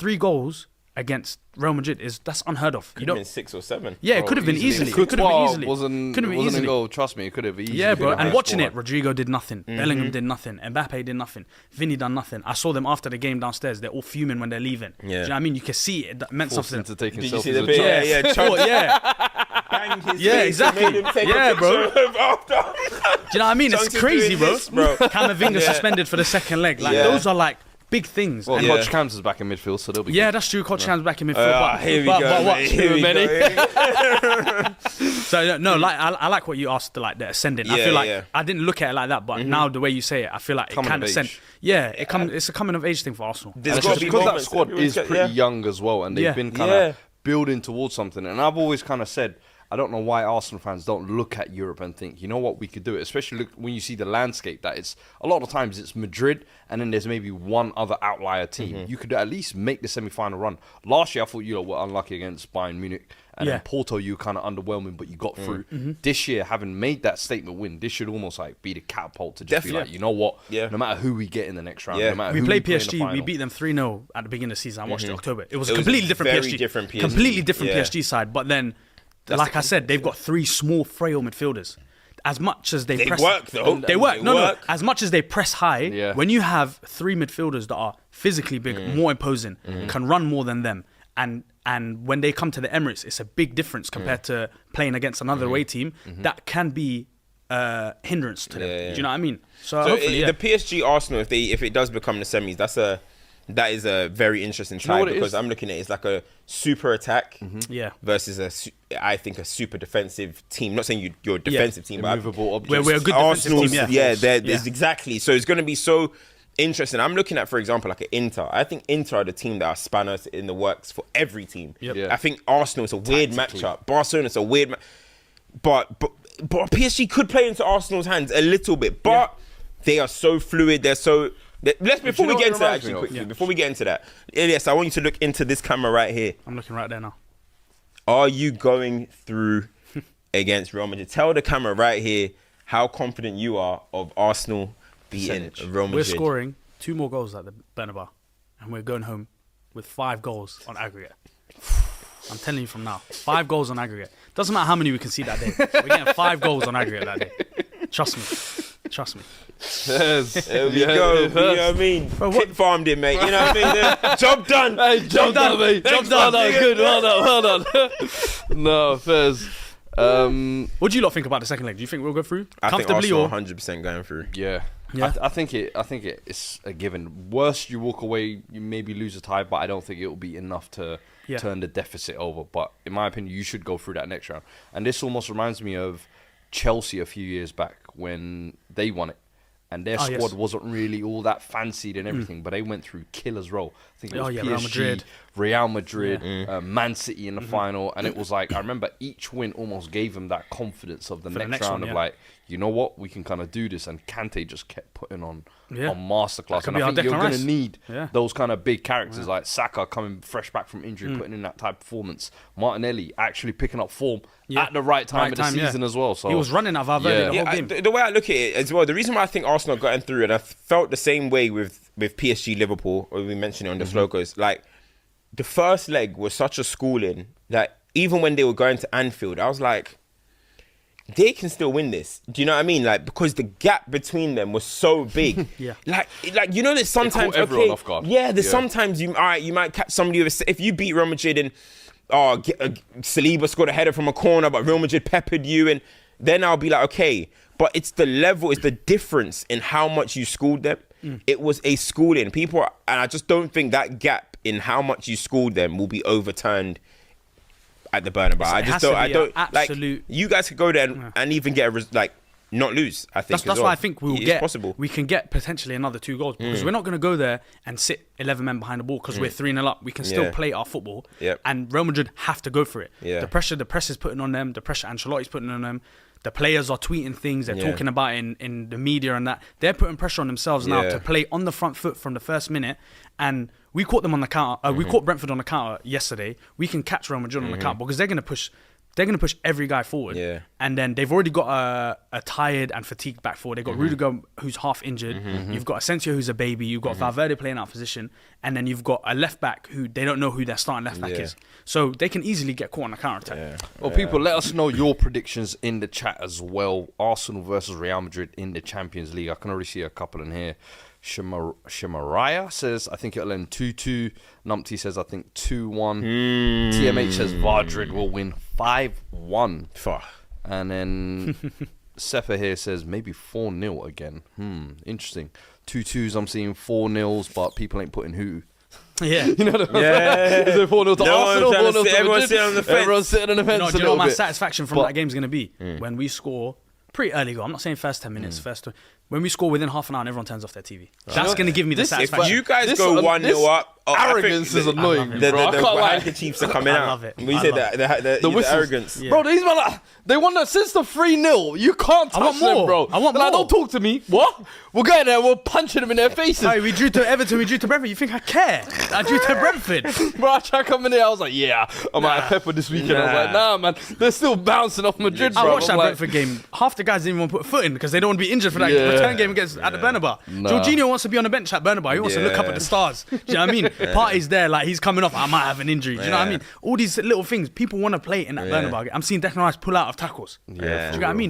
3 goals against Real Madrid that's unheard of. Could have been 6 or 7. Yeah, it could have been easily. It could have been easily. Wasn't a goal. Trust me, it could have easily. Yeah, bro. And watching it, Rodrigo did nothing. Bellingham did nothing. Mbappe did nothing. Vinny done nothing. I saw them after the game downstairs. They're all fuming when they're leaving. Yeah. Do you know what I mean? You can see it meant something. To take Did you see the bit? Bang his yeah, face exactly. And made him take Yeah, a bro. after. Do you know what I mean? It's crazy, bro. Camavinga suspended for the second leg. Like those are like big things. Well, Coach Cam's is back in midfield, so they'll be good. That's true. Coach Cam's back in midfield. Here we go. So no, like I like what you asked, like the ascending. I feel like I didn't look at it like that, but now the way you say it, I feel like it can ascend. Yeah, it's a coming of age thing for Arsenal. Because that squad is pretty young as well, and they've been kind of building towards something. And I've always kind of said, I don't know why Arsenal fans don't look at Europe and think, you know what, we could do it. Especially when you see the landscape that it's, a lot of times it's Madrid and then there's maybe one other outlier team. You could at least make the semi-final run. Last year, I thought you were unlucky against Bayern Munich. And then Porto, you were kind of underwhelming, but you got through. This year, having made that statement win, this should almost like be the catapult to just be like, you know what, no matter who we get in the next round, no matter we who play we PSG, we beat them 3-0 at the beginning of the season. I watched it in October. It was a completely different PSG. Completely different PSG side, but then... Like I said, they've got 3 small, frail midfielders. As much as they press, work though. They work. No. As much as they press high, when you have 3 midfielders that are physically big, more imposing, can run more than them, and when they come to the Emirates, it's a big difference compared to playing against another away team. That can be a hindrance to them. Do you know what I mean? So hopefully, the PSG Arsenal, if it does become the semis, that is a very interesting tie because I'm looking at it as like a super attack versus I think a super defensive team. Not saying you're a defensive team, but we're a good Arsenal, defensive team. Exactly. So it's going to be so interesting. I'm looking at, for example, like an Inter. I think Inter are the team that are spanners in the works for every team. I think Arsenal is a weird matchup. Barcelona is a weird but PSG could play into Arsenal's hands a little bit, but they are so fluid. They're so... Before we get into that, actually, quickly, before we get into that, Elias, I want you to look into this camera right here. I'm looking right there now. Are you going through against Real Madrid? Tell the camera right here how confident you are of Arsenal beating Real Madrid. We're scoring 2 more goals at the Bernabeu, and we're going home with 5 goals on aggregate. I'm telling you from now, 5 goals on aggregate. Doesn't matter how many we can see that day. We're getting 5 goals on aggregate that day. Trust me. There we go. You know what I mean? Kit farmed it, mate. You know what I mean? Job done. Hey, job done, mate. Job done. Good. Well done. No, Fez. What do you lot think about the second leg? Do you think we'll go through comfortably? I think Arsenal 100% going through. Yeah. I think it's a given. Worst, you walk away, you maybe lose a tie, but I don't think it will be enough to turn the deficit over. But in my opinion, you should go through that next round. And this almost reminds me of Chelsea a few years back when they won it. And their squad wasn't really all that fancied and everything, but they went through killer's role. I think it was PSG, Real Madrid, Man City in the final. And it was like, I remember each win almost gave them that confidence of the next round of like, you know what, we can kind of do this. And Kante just kept putting on masterclass. And I think you're going to need those kind of big characters like Saka coming fresh back from injury, putting in that type of performance. Martinelli actually picking up form at the right time of the season as well. So he was running out of Valverde the whole game. The way I look at it as well, the reason why I think Arsenal got through, and I felt the same way with PSG Liverpool, or we mentioned it on the Slogos, like the first leg was such a schooling that even when they were going to Anfield, I was like, they can still win this. Do you know what I mean? Like, because the gap between them was so big. Like you know that sometimes everyone off guard. Sometimes you might catch somebody with if you beat Real Madrid and Saliba scored a header from a corner, but Real Madrid peppered you, and then I'll be like, okay. But it's the level, it's the difference in how much you schooled them. It was a schooling. And I just don't think that gap in how much you schooled them will be overturned at the Bernabeu. I don't like, you guys could go there and even get not lose. I think that's why I think we can get potentially another 2 goals because we're not going to go there and sit 11 men behind the ball because we're 3-0 up. We can still play our football, and Real Madrid have to go for it. The pressure the press is putting on them, the pressure Ancelotti's putting on them. The players are tweeting things, they're talking about it in the media and that. They're putting pressure on themselves now to play on the front foot from the first minute. And we caught them on the counter. We caught Brentford on the counter yesterday. We can catch Real Madrid on the counter because they're going to push every guy forward. And then they've already got a tired and fatigued back four. They've got Rudiger, who's half injured. You've got Asensio, who's a baby. You've got Valverde playing out of position. And then you've got a left back who they don't know who their starting left back is. So they can easily get caught on a counter-attack. Yeah. Well, people, let us know your predictions in the chat as well. Arsenal versus Real Madrid in the Champions League. I can already see a couple in here. Shimaraya says, I think it'll end 2-2. Numpty says, I think 2-1. TMH says, Madrid will win 5-1. And then Sefa here says, maybe 4-0 again. Interesting. 2-2s, I'm seeing 4-0s, but people ain't putting who. Yeah. You know what I mean? Is it 4-0 to Arsenal? 4-0 to everyone's sitting on the fence. Everyone's sitting on the fence. No, do you know what my satisfaction from that game is going to be? When we score pretty early goal. I'm not saying first 10 minutes, when we score within half an hour and everyone turns off their TV. That's going to give me the satisfaction. If you guys go 1-0 up, arrogance is annoying, the bro. The handkerchiefs are coming out. I love it. We said the arrogance. Bro, these man, they won that since the 3-0. You can't touch them, bro. I want more. Don't talk to me. What? We're going there, we're punching them in their faces. Hey, we drew to Everton, we drew to Brentford. You think I care? I drew to Brentford. Bro, I tried coming in, I was like, yeah, I'm at Pepper this weekend. I was like, nah, man, they're still bouncing off Madrid, bro. I watched that Brentford game. Half the guys didn't even want to put a foot in because they don't want to be injured for that return game against at the Bernabeu. Jorginho wants to be on the bench at Bernabeu. He wants to look up at the stars. Do you know what I mean? Partey's there, like he's coming off. I might have an injury. Do you know what I mean? All these little things. People want to play in that Bernabeu. I'm seeing Declan Rice pull out of tackles. Do you know what I mean?